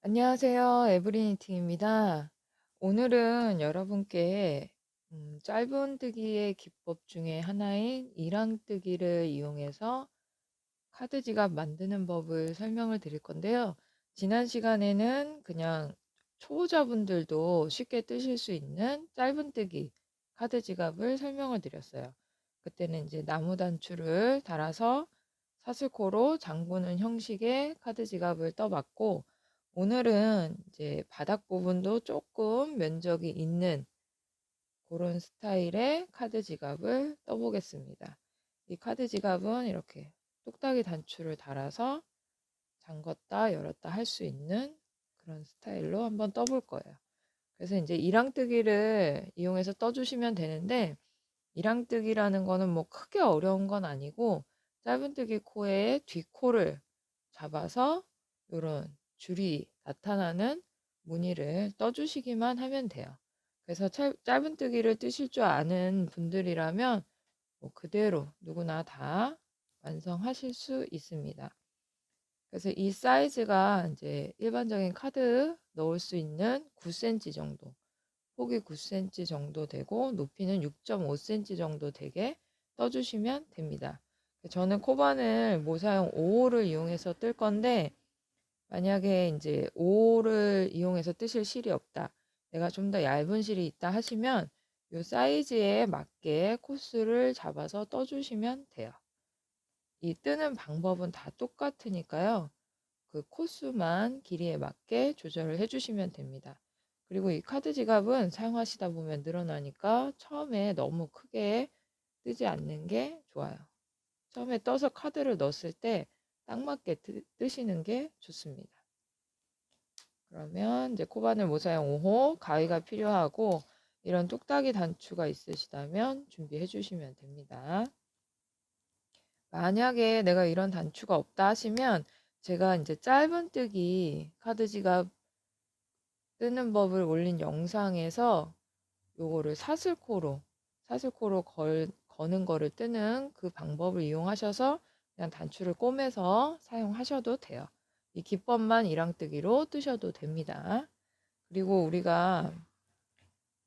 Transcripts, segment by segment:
안녕하세요. 에브리니팅입니다. 오늘은 여러분께 짧은뜨기의 기법 중에 하나인 이랑뜨기를 이용해서 카드 지갑 만드는 법을 설명을 드릴 건데요. 지난 시간에는 그냥 초보자분들도 쉽게 뜨실 수 있는 짧은뜨기 카드 지갑을 설명을 드렸어요. 그때는 이제 나무 단추를 달아서 사슬코로 잠그는 형식의 카드 지갑을 떠봤고, 오늘은 이제 바닥 부분도 조금 면적이 있는 그런 스타일의 카드 지갑을 떠보겠습니다. 이 카드 지갑은 이렇게 뚝딱이 단추를 달아서 잠궜다 열었다 할 수 있는 그런 스타일로 한번 떠볼 거예요. 그래서 이제 이랑뜨기를 이용해서 떠주시면 되는데, 이랑뜨기라는 거는 뭐 크게 어려운 건 아니고, 짧은뜨기 코의 뒷코를 잡아서 이런 줄이 나타나는 무늬를 떠주시기만 하면 돼요. 그래서 짧은뜨기를 뜨실 줄 아는 분들이라면 뭐 그대로 누구나 다 완성하실 수 있습니다. 그래서 이 사이즈가 이제 일반적인 카드 넣을 수 있는 9cm 정도, 폭이 9cm 정도 되고 높이는 6.5cm 정도 되게 떠주시면 됩니다. 저는 코바늘 모사용 5호를 이용해서 뜰 건데, 만약에 이제 5호를 이용해서 뜨실 실이 없다, 내가 좀 더 얇은 실이 있다 하시면 이 사이즈에 맞게 코스를 잡아서 떠주시면 돼요. 이 뜨는 방법은 다 똑같으니까요. 그 코스만 길이에 맞게 조절을 해주시면 됩니다. 그리고 이 카드 지갑은 사용하시다 보면 늘어나니까 처음에 너무 크게 뜨지 않는 게 좋아요. 처음에 떠서 카드를 넣었을 때 딱 맞게 뜨시는 게 좋습니다. 그러면 이제 코바늘 모사용 5호 가위가 필요하고, 이런 뚝딱이 단추가 있으시다면 준비해 주시면 됩니다. 만약에 내가 이런 단추가 없다 하시면 제가 이제 짧은뜨기 카드 지갑 뜨는 법을 올린 영상에서 요거를 사슬코로 거는 거를 뜨는 그 방법을 이용하셔서 그냥 단추를 꼬매서 사용하셔도 돼요. 이 기법만 이랑뜨기로 뜨셔도 됩니다. 그리고 우리가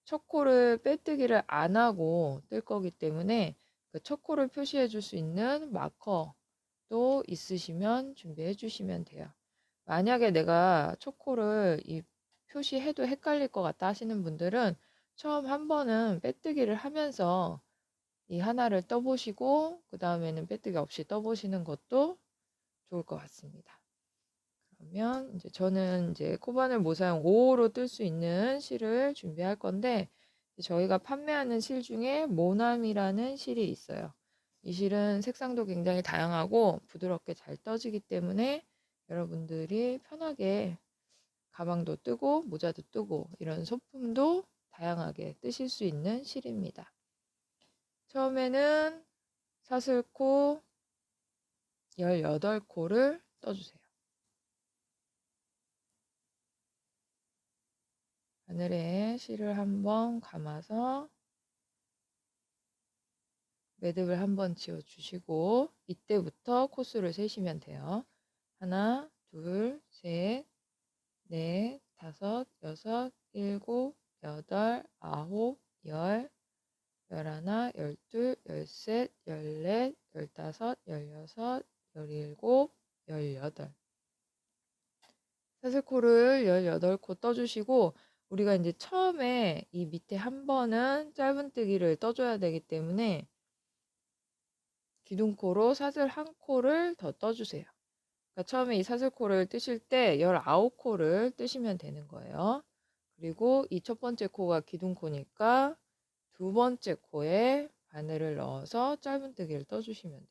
첫 코를 빼뜨기를 안 하고 뜰 거기 때문에 그 첫 코를 표시해 줄 수 있는 마커도 있으시면 준비해 주시면 돼요. 만약에 내가 첫 코를 표시해도 헷갈릴 것 같다 하시는 분들은 처음 한 번은 빼뜨기를 하면서 이 하나를 떠보시고 그 다음에는 빼뜨기 없이 떠보시는 것도 좋을 것 같습니다. 그러면 이제 저는 이제 코바늘 모사용 5호로 뜰 수 있는 실을 준비할 건데, 저희가 판매하는 실 중에 모남이라는 실이 있어요. 이 실은 색상도 굉장히 다양하고 부드럽게 잘 떠지기 때문에 여러분들이 편하게 가방도 뜨고 모자도 뜨고 이런 소품도 다양하게 뜨실 수 있는 실입니다. 처음에는 사슬코 18코를 떠주세요. 바늘에 실을 한번 감아서 매듭을 한번 지어주시고, 이때부터 코스를 세시면 돼요. 하나, 둘, 셋, 넷, 다섯, 여섯, 일곱, 여덟, 아홉, 열, 열하나, 열둘, 열셋, 열넷, 열다섯, 열여섯, 열일곱, 열여덟. 사슬코를 18코 떠주시고, 우리가 이제 처음에 이 밑에 한 번은 짧은뜨기를 떠줘야 되기 때문에 기둥코로 사슬 한 코를 더 떠주세요. 그러니까 처음에 이 사슬코를 뜨실 때 19코를 뜨시면 되는 거예요. 그리고 이 첫 번째 코가 기둥코니까 두 번째 코에 바늘을 넣어서 짧은뜨기를 떠주시면 돼요.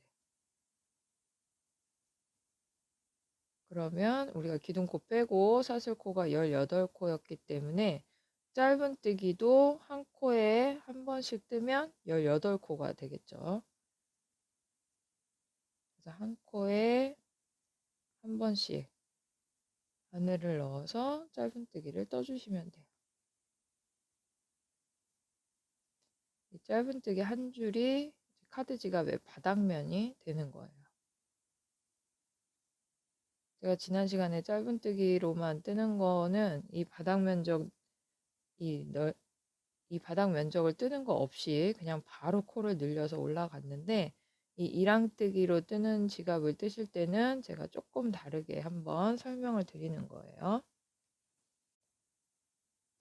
그러면 우리가 기둥코 빼고 사슬코가 18코였기 때문에 짧은뜨기도 한 코에 한 번씩 뜨면 18코가 되겠죠. 그래서 한 코에 한 번씩 바늘을 넣어서 짧은뜨기를 떠주시면 돼요. 이 짧은뜨기 한 줄이 카드 지갑의 바닥면이 되는 거예요. 제가 지난 시간에 짧은뜨기로만 뜨는 거는 이 바닥 면적, 이 바닥 면적을 뜨는 거 없이 그냥 바로 코를 늘려서 올라갔는데, 이 이랑뜨기로 뜨는 지갑을 뜨실 때는 제가 조금 다르게 한번 설명을 드리는 거예요.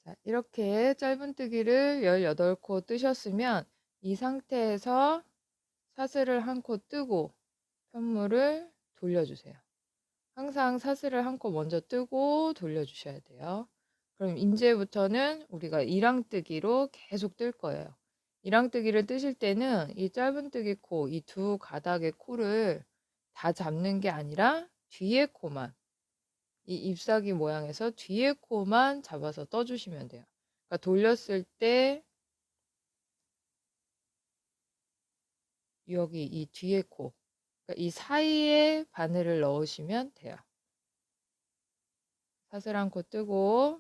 자, 이렇게 짧은뜨기를 18코 뜨셨으면 이 상태에서 사슬을 한 코 뜨고 편물을 돌려주세요. 항상 사슬을 한 코 먼저 뜨고 돌려주셔야 돼요. 그럼 이제부터는 우리가 이랑뜨기로 계속 뜰 거예요. 이랑뜨기를 뜨실 때는 이 짧은뜨기 코, 이 두 가닥의 코를 다 잡는 게 아니라 뒤에 코만, 이 잎사귀 모양에서 뒤에 코만 잡아서 떠주시면 돼요. 그러니까 돌렸을 때 여기 이 뒤에 코, 그러니까 이 사이에 바늘을 넣으시면 돼요. 사슬 한 코 뜨고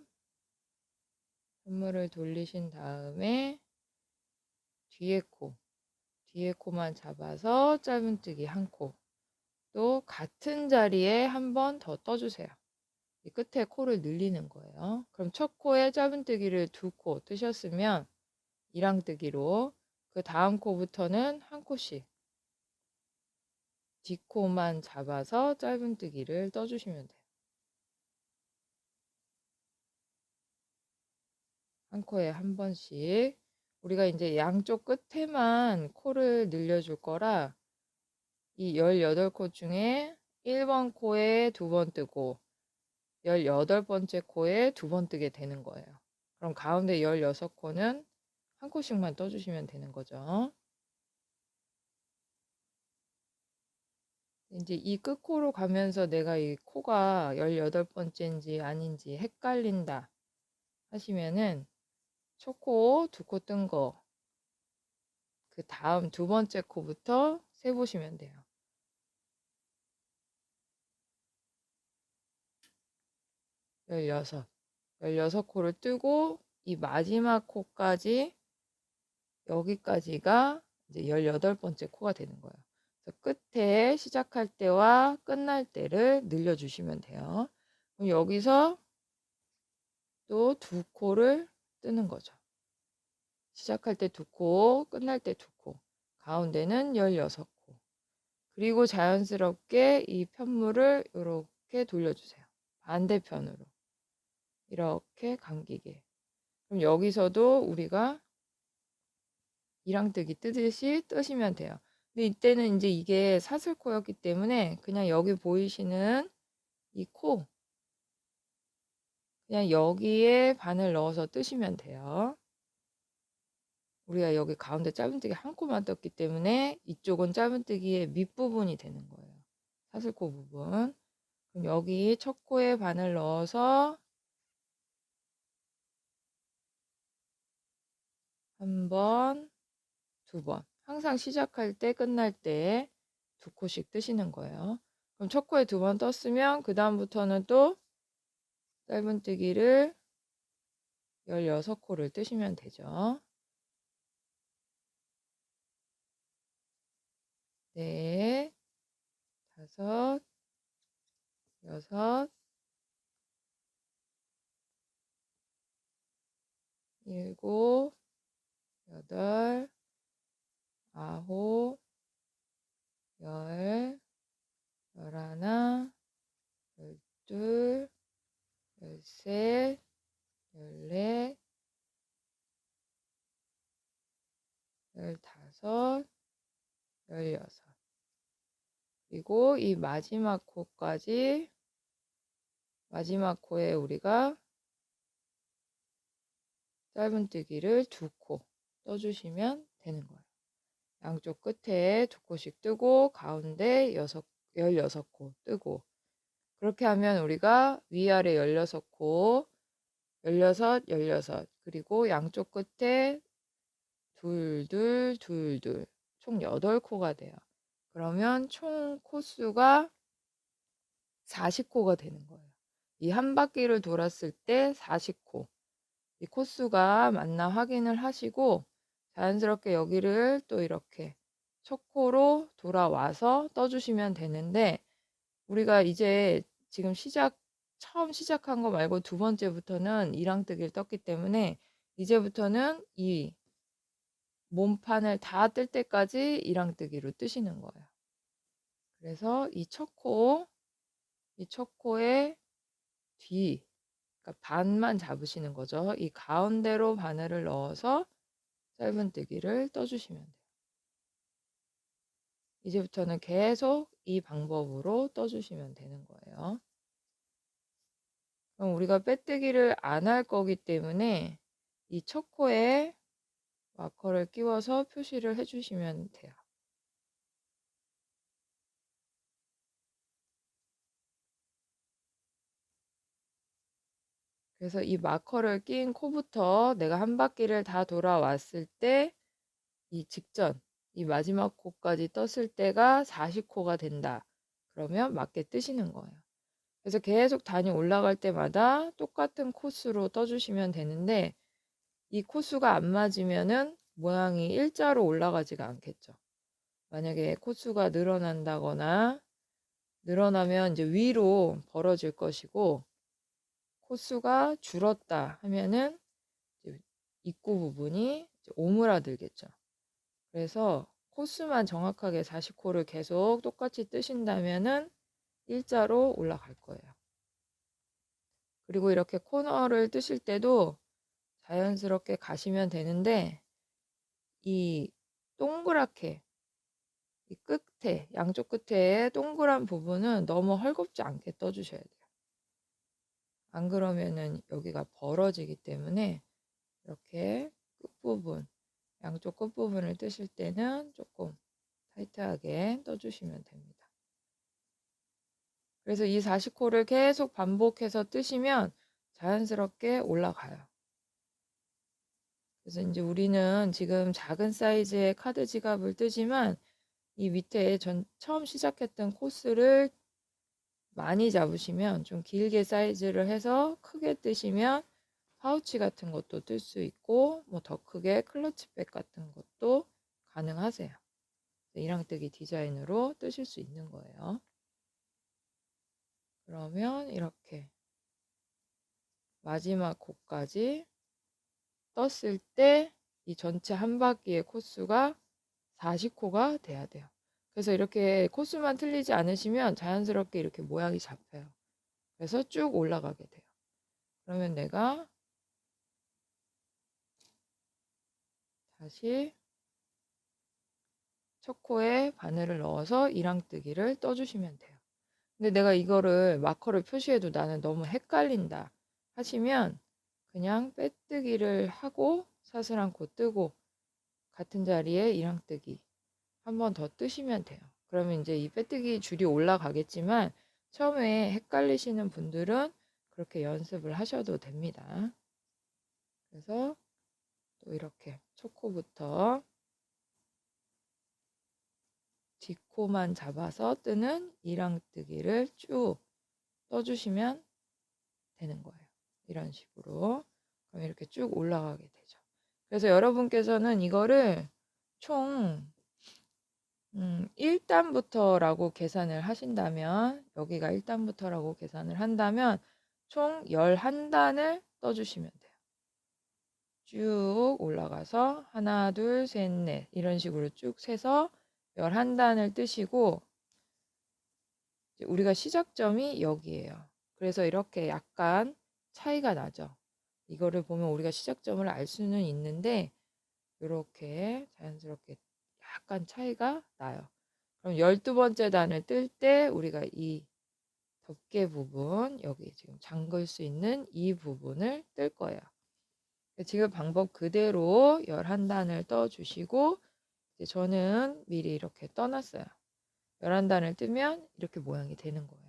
편물을 돌리신 다음에 뒤에 코만 잡아서 짧은뜨기 한 코, 또 같은 자리에 한 번 더 떠주세요. 이 끝에 코를 늘리는 거예요. 그럼 첫 코에 짧은뜨기를 2코 뜨셨으면 이랑뜨기로, 그 다음 코부터는 한 코씩 뒷코만 잡아서 짧은뜨기를 떠주시면 돼요. 한 코에 한 번씩. 우리가 이제 양쪽 끝에만 코를 늘려줄 거라 이 18코 중에 1번 코에 2번 뜨고 18번째 코에 2번 뜨게 되는 거예요. 그럼 가운데 16코는 한 코씩만 떠주시면 되는 거죠. 이제 이 끝코로 가면서 내가 이 코가 18번째인지 아닌지 헷갈린다 하시면은 첫 코 2코 뜬 거, 그 다음 2번째 코부터 세보시면 돼요. 16코를 뜨고 이 마지막 코까지, 여기까지가 이제 18번째 코가 되는 거예요. 그래서 끝에 시작할 때와 끝날 때를 늘려주시면 돼요. 그럼 여기서 또 2코를 뜨는 거죠. 시작할 때 2코, 끝날 때 2코, 가운데는 16코. 그리고 자연스럽게 이 편물을 이렇게 돌려주세요. 반대편으로 이렇게 감기게. 그럼 여기서도 우리가 이랑뜨기 뜨듯이 뜨시면 돼요. 근데 이때는 이제 이게 사슬코였기 때문에 그냥 여기 보이시는 이 코, 그냥 여기에 바늘 넣어서 뜨시면 돼요. 우리가 여기 가운데 짧은뜨기 한 코만 떴기 때문에 이쪽은 짧은뜨기의 밑부분이 되는 거예요. 사슬코 부분. 그럼 여기 첫 코에 바늘 넣어서 한 번, 2번. 항상 시작할 때 끝날 때 2코씩 뜨시는 거예요. 그럼 첫 코에 2번 떴으면 그 다음부터는 또 짧은뜨기를 16코를 뜨시면 되죠. 네, 5, 6, 7, 8, 9, 10, 11, 12, 13, 14, 15, 16. 그리고 이 마지막 코까지, 마지막 코에 우리가 짧은뜨기를 2코 떠주시면 되는 거예요. 양쪽 끝에 2코씩 뜨고 가운데 16코 뜨고, 그렇게 하면 우리가 위아래 16코, 16, 16, 그리고 양쪽 끝에 둘, 둘, 둘, 둘, 총 8코가 돼요. 그러면 총 코수가 40코가 되는 거예요. 이 한 바퀴를 돌았을 때 40코. 이 코수가 맞나 확인을 하시고 자연스럽게 여기를 또 이렇게 첫 코로 돌아와서 떠주시면 되는데, 우리가 이제 지금 처음 시작한 거 말고 두 번째부터는 이랑뜨기를 떴기 때문에 이제부터는 이 몸판을 다 뜰 때까지 이랑뜨기로 뜨시는 거예요. 그래서 이 첫 코의 뒤, 그러니까 반만 잡으시는 거죠. 이 가운데로 바늘을 넣어서 짧은뜨기를 떠주시면 돼요. 이제부터는 계속 이 방법으로 떠주시면 되는 거예요. 그럼 우리가 빼뜨기를 안 할 거기 때문에 이 첫 코에 마커를 끼워서 표시를 해주시면 돼요. 그래서 이 마커를 낀 코부터 내가 한 바퀴를 다 돌아왔을 때 이 직전, 이 마지막 코까지 떴을 때가 40코가 된다. 그러면 맞게 뜨시는 거예요. 그래서 계속 단위 올라갈 때마다 똑같은 코스로 떠주시면 되는데 이 코수가 안 맞으면은 모양이 일자로 올라가지가 않겠죠. 만약에 코수가 늘어난다거나 늘어나면 이제 위로 벌어질 것이고 코수가 줄었다 하면은 이제 입구 부분이 이제 오므라들겠죠. 그래서 코수만 정확하게 40코를 계속 똑같이 뜨신다면은 일자로 올라갈 거예요. 그리고 이렇게 코너를 뜨실 때도 자연스럽게 가시면 되는데 이 동그랗게 이 끝에 양쪽 끝에 동그란 부분은 너무 헐겁지 않게 떠주셔야 돼요. 안 그러면은 여기가 벌어지기 때문에 이렇게 끝부분 양쪽 끝부분을 뜨실 때는 조금 타이트하게 떠주시면 됩니다. 그래서 이 40코를 계속 반복해서 뜨시면 자연스럽게 올라가요. 그래서 이제 우리는 지금 작은 사이즈의 카드 지갑을 뜨지만 이 밑에 처음 시작했던 코스를 많이 잡으시면 좀 길게 사이즈를 해서 크게 뜨시면 파우치 같은 것도 뜰 수 있고 뭐 더 크게 클러치백 같은 것도 가능하세요. 이랑뜨기 디자인으로 뜨실 수 있는 거예요. 그러면 이렇게 마지막 코까지 떴을 때 이 전체 한 바퀴의 코스가 40코가 돼야 돼요. 그래서 이렇게 코스만 틀리지 않으시면 자연스럽게 이렇게 모양이 잡혀요. 그래서 쭉 올라가게 돼요. 그러면 내가 다시 첫 코에 바늘을 넣어서 이랑뜨기를 떠주시면 돼요. 근데 내가 이거를 마커를 표시해도 나는 너무 헷갈린다 하시면 그냥 빼뜨기를 하고 사슬 한코 뜨고 같은 자리에 이랑뜨기 한 번 더 뜨시면 돼요. 그러면 이제 이 빼뜨기 줄이 올라가겠지만 처음에 헷갈리시는 분들은 그렇게 연습을 하셔도 됩니다. 그래서 또 이렇게 첫 코부터 뒷코만 잡아서 뜨는 이랑뜨기를 쭉 떠주시면 되는 거예요. 이런 식으로. 그럼 이렇게 쭉 올라가게 되죠. 그래서 여러분께서는 이거를 총 1단부터라고 계산을 하신다면 여기가 1단부터라고 계산을 한다면 총 11단을 떠주시면 돼요. 쭉 올라가서 하나, 둘, 셋, 넷 이런 식으로 쭉 세서 11단을 뜨시고 우리가 시작점이 여기에요. 그래서 이렇게 약간 차이가 나죠. 이거를 보면 우리가 시작점을 알 수는 있는데 이렇게 자연스럽게 약간 차이가 나요. 그럼 12번째 단을 뜰 때 우리가 이 덮개 부분 여기 지금 잠글 수 있는 이 부분을 뜰 거예요. 지금 방법 그대로 11단을 떠 주시고 이제 저는 미리 이렇게 떠놨어요. 11단을 뜨면 이렇게 모양이 되는 거예요.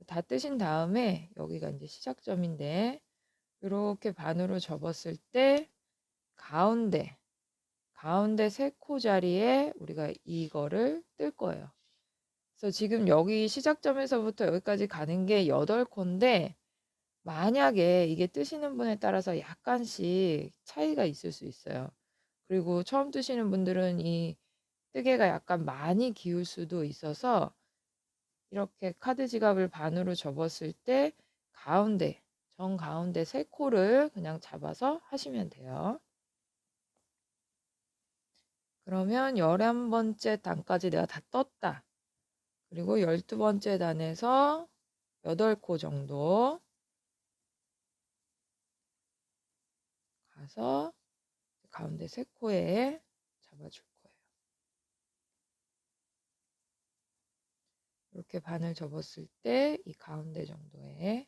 다 뜨신 다음에 여기가 이제 시작점인데 이렇게 반으로 접었을 때 가운데 3코 자리에 우리가 이거를 뜰 거예요. 그래서 지금 여기 시작점에서부터 여기까지 가는 게 8코인데 만약에 이게 뜨시는 분에 따라서 약간씩 차이가 있을 수 있어요. 그리고 처음 뜨시는 분들은 이 뜨개가 약간 많이 기울 수도 있어서 이렇게 카드 지갑을 반으로 접었을 때 가운데, 정 가운데 세 코를 그냥 잡아서 하시면 돼요. 그러면 11번째 단까지 내가 다 떴다. 그리고 12번째 단에서 8코 정도 가서 가운데 세 코에 잡아줄 거예요. 이렇게 반을 접었을 때 이 가운데 정도에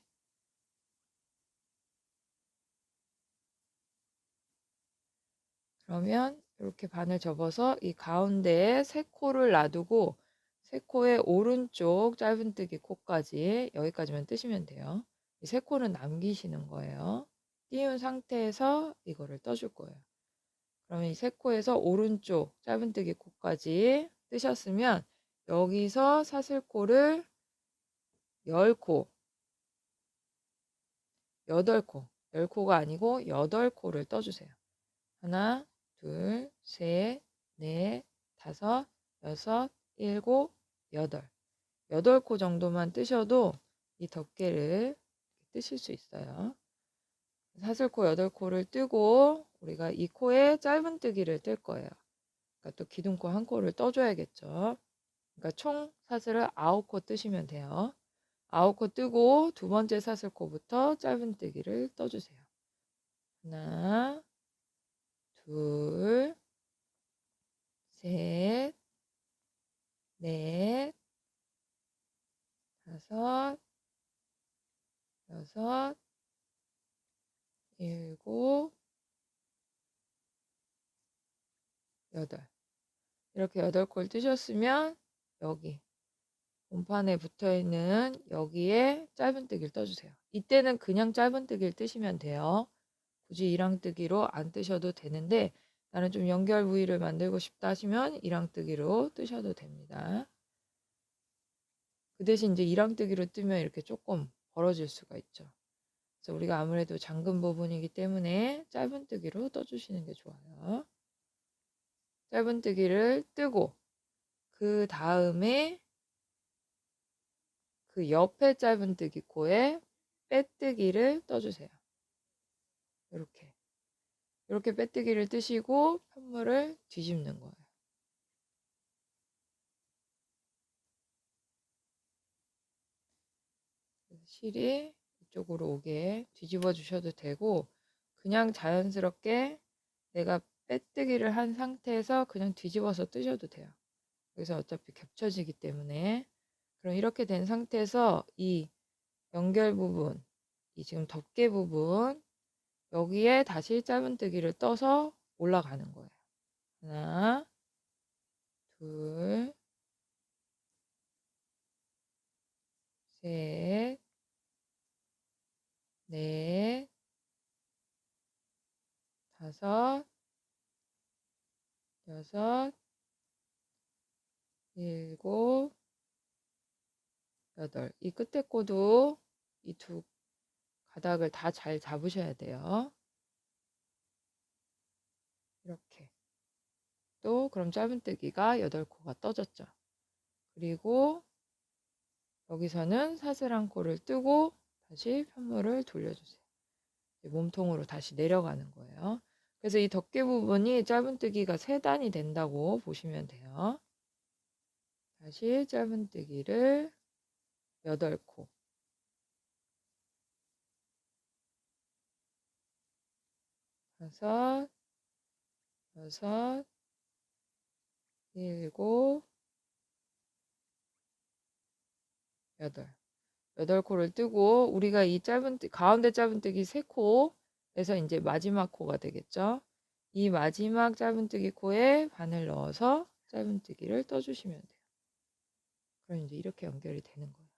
그러면 이렇게 반을 접어서 이 가운데에 세 코를 놔두고 세 코의 오른쪽 짧은뜨기 코까지 여기까지만 뜨시면 돼요. 이 세 코는 남기시는 거예요. 띄운 상태에서 이거를 떠줄 거예요. 그러면 이 세 코에서 오른쪽 짧은뜨기 코까지 뜨셨으면 여기서 사슬코를 10코, 8코, 10코가 아니고 8코를 떠주세요. 하나, 둘, 셋, 넷, 다섯, 여섯, 일곱, 여덟. 8코 정도만 뜨셔도 이 덮개를 뜨실 수 있어요. 사슬코 8코를 뜨고 우리가 이 코에 짧은뜨기를 뜰 거예요. 그러니까 또 기둥코 한 코를 떠줘야겠죠. 그러니까 총 사슬을 9코 뜨시면 돼요. 9코 뜨고 두 번째 사슬코부터 짧은뜨기를 떠주세요. 하나, 둘, 셋, 넷, 다섯, 여섯, 일곱, 여덟. 이렇게 8콜 뜨셨으면 여기 본판에 붙어있는 여기에 짧은뜨기를 떠주세요. 이때는 그냥 짧은뜨기를 뜨시면 돼요. 굳이 이랑뜨기로 안 뜨셔도 되는데 나는 좀 연결 부위를 만들고 싶다 하시면 이랑뜨기로 뜨셔도 됩니다. 그 대신 이제 이랑뜨기로 뜨면 이렇게 조금 벌어질 수가 있죠. 그래서 우리가 아무래도 잠금 부분이기 때문에 짧은뜨기로 떠주시는 게 좋아요. 짧은뜨기를 뜨고 그 다음에 그 옆에 짧은뜨기 코에 빼뜨기를 떠주세요. 이렇게 빼뜨기를 뜨시고 편물을 뒤집는 거예요. 실이 이쪽으로 오게 뒤집어 주셔도 되고 그냥 자연스럽게 내가 빼뜨기를 한 상태에서 그냥 뒤집어서 뜨셔도 돼요. 여기서 어차피 겹쳐지기 때문에. 그럼 이렇게 된 상태에서 이 연결 부분, 이 지금 덮개 부분 여기에 다시 짧은뜨기를 떠서 올라가는 거예요. 하나, 둘, 셋, 넷, 다섯, 여섯, 일곱, 여덟. 이 끝에 코도 이 두 가닥을 다 잘 잡으셔야 돼요. 이렇게. 또 그럼 짧은뜨기가 8코가 떠졌죠. 그리고 여기서는 사슬 한 코를 뜨고 다시 편물을 돌려주세요. 몸통으로 다시 내려가는 거예요. 그래서 이 덮개 부분이 짧은뜨기가 3단이 된다고 보시면 돼요. 다시 짧은뜨기를 8코. 다섯, 여섯, 일곱, 여덟. 8코를 뜨고 우리가 이 가운데 짧은뜨기 3코에서 이제 마지막 코가 되겠죠. 이 마지막 짧은뜨기 코에 바늘 넣어서 짧은뜨기를 떠주시면 돼요. 그럼 이제 이렇게 연결이 되는 거예요.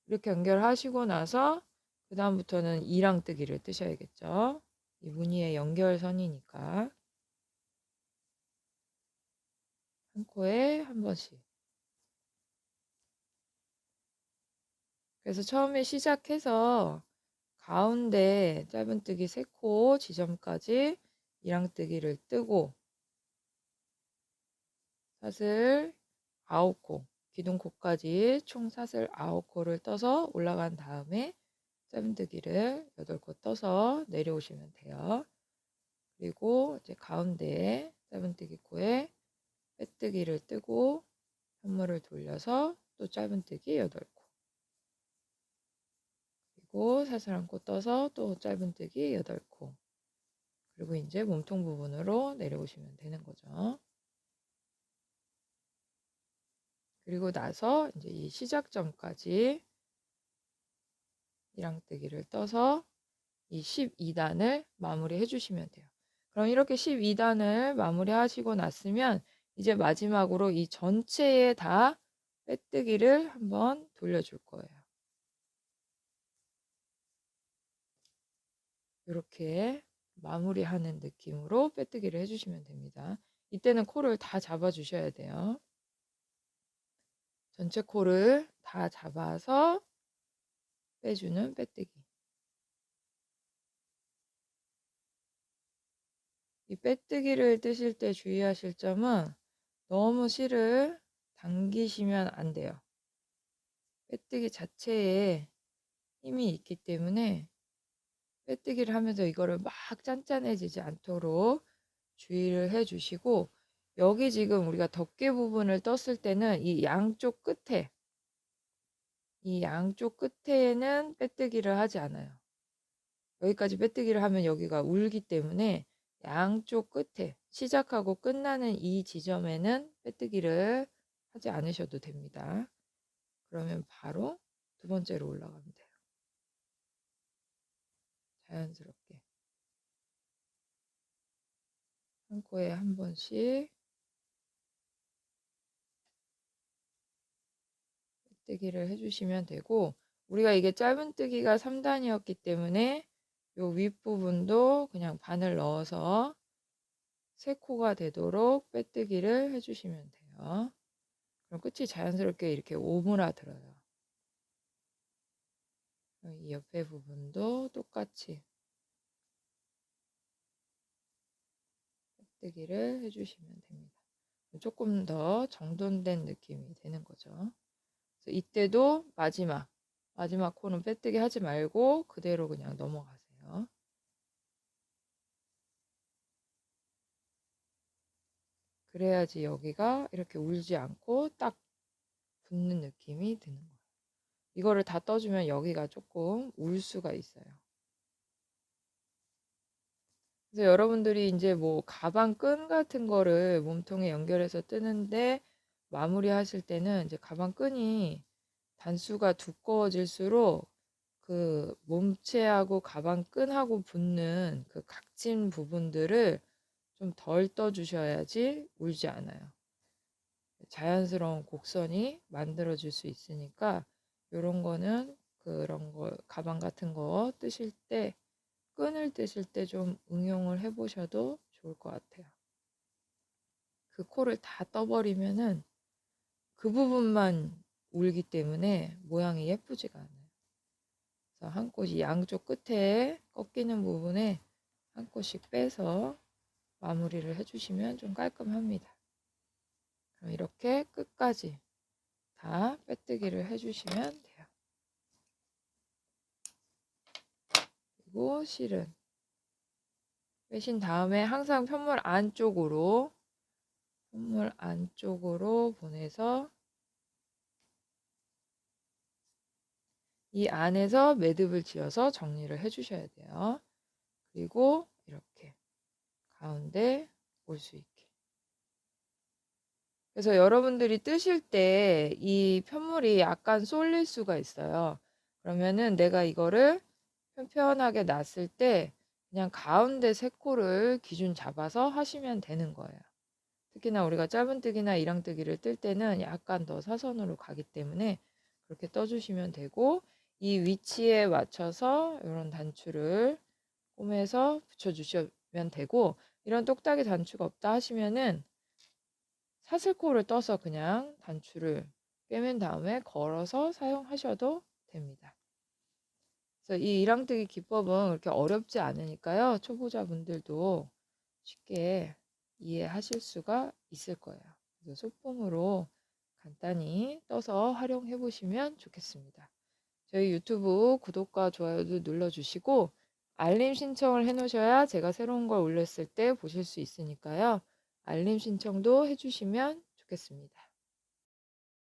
이렇게 연결하시고 나서 그 다음부터는 이랑뜨기를 뜨셔야겠죠. 이 무늬의 연결선이니까 한 코에 한 번씩. 그래서 처음에 시작해서 가운데 짧은뜨기 3코 지점까지 이랑뜨기를 뜨고 사슬 9코, 기둥코까지 총 사슬 9코를 떠서 올라간 다음에 짧은뜨기를 8코 떠서 내려오시면 돼요. 그리고 이제 가운데에 짧은뜨기 코에 빼뜨기를 뜨고 현물을 돌려서 또 짧은뜨기 8코, 그리고 사슬 1코 떠서 또 짧은뜨기 8코, 그리고 이제 몸통 부분으로 내려오시면 되는 거죠. 그리고 나서 이제 이 시작점까지 이랑뜨기를 떠서 이 12단을 마무리해 주시면 돼요. 그럼 이렇게 12단을 마무리 하시고 났으면 이제 마지막으로 이 전체에 다 빼뜨기를 한번 돌려줄 거예요. 이렇게 마무리하는 느낌으로 빼뜨기를 해주시면 됩니다. 이때는 코를 다 잡아 주셔야 돼요. 전체 코를 다 잡아서 빼주는 빼뜨기. 이 빼뜨기를 뜨실 때 주의하실 점은 너무 실을 당기시면 안 돼요. 빼뜨기 자체에 힘이 있기 때문에 빼뜨기를 하면서 이거를 막 짠짠해지지 않도록 주의를 해 주시고, 여기 지금 우리가 덮개 부분을 떴을 때는 이 양쪽 끝에는 빼뜨기를 하지 않아요. 여기까지 빼뜨기를 하면 여기가 울기 때문에 양쪽 끝에 시작하고 끝나는 이 지점에는 빼뜨기를 하지 않으셔도 됩니다. 그러면 바로 두 번째로 올라가면 돼요. 자연스럽게 한 코에 한 번씩 빼뜨기를 해주시면 되고, 우리가 이게 짧은뜨기가 3단이었기 때문에 요 윗부분도 그냥 바늘 넣어서 3코가 되도록 빼뜨기를 해주시면 돼요. 그럼 끝이 자연스럽게 이렇게 오므라들어요. 이 옆에 부분도 똑같이 빼뜨기를 해주시면 됩니다. 조금 더 정돈된 느낌이 되는 거죠. 그래서 이때도 마지막 코는 빼뜨기 하지 말고 그대로 그냥 넘어가세요. 그래야지 여기가 이렇게 울지 않고 딱 붙는 느낌이 드는 거예요. 이거를 다 떠주면 여기가 조금 울 수가 있어요. 그래서 여러분들이 이제 뭐 가방 끈 같은 거를 몸통에 연결해서 뜨는데 마무리 하실 때는 이제 가방 끈이 단수가 두꺼워질수록 그 몸체하고 가방 끈하고 붙는 그 각진 부분들을 좀 덜 떠주셔야지 울지 않아요. 자연스러운 곡선이 만들어질 수 있으니까 요런 거는 그런 거 가방 같은 거 뜨실 때 끈을 뜨실 때 좀 응용을 해 보셔도 좋을 것 같아요. 그 코를 다 떠버리면은 그 부분만 울기 때문에 모양이 예쁘지가 않아요. 그래서 한 코씩 양쪽 끝에 꺾이는 부분에 한 코씩 빼서 마무리를 해주시면 좀 깔끔합니다. 그럼 이렇게 끝까지 다 빼뜨기를 해주시면 돼요. 그리고 실은 빼신 다음에 항상 편물 안쪽으로 보내서 이 안에서 매듭을 지어서 정리를 해주셔야 돼요. 그리고 이렇게 가운데 올 수 있게. 그래서 여러분들이 뜨실 때 이 편물이 약간 쏠릴 수가 있어요. 그러면은 내가 이거를 편편하게 놨을 때 그냥 가운데 3코를 기준 잡아서 하시면 되는 거예요. 특히나 우리가 짧은뜨기나 이랑뜨기를 뜰 때는 약간 더 사선으로 가기 때문에 그렇게 떠주시면 되고, 이 위치에 맞춰서 이런 단추를 꿰매서 붙여주시면 되고, 이런 똑딱이 단추가 없다 하시면은 사슬코를 떠서 그냥 단추를 꿰맨 다음에 걸어서 사용하셔도 됩니다. 그래서 이 이랑뜨기 기법은 그렇게 어렵지 않으니까요. 초보자분들도 쉽게 이해하실 수가 있을 거예요. 그래서 소품으로 간단히 떠서 활용해 보시면 좋겠습니다. 저희 유튜브 구독과 좋아요도 눌러주시고 알림 신청을 해 놓으셔야 제가 새로운 걸 올렸을 때 보실 수 있으니까요. 알림 신청도 해 주시면 좋겠습니다.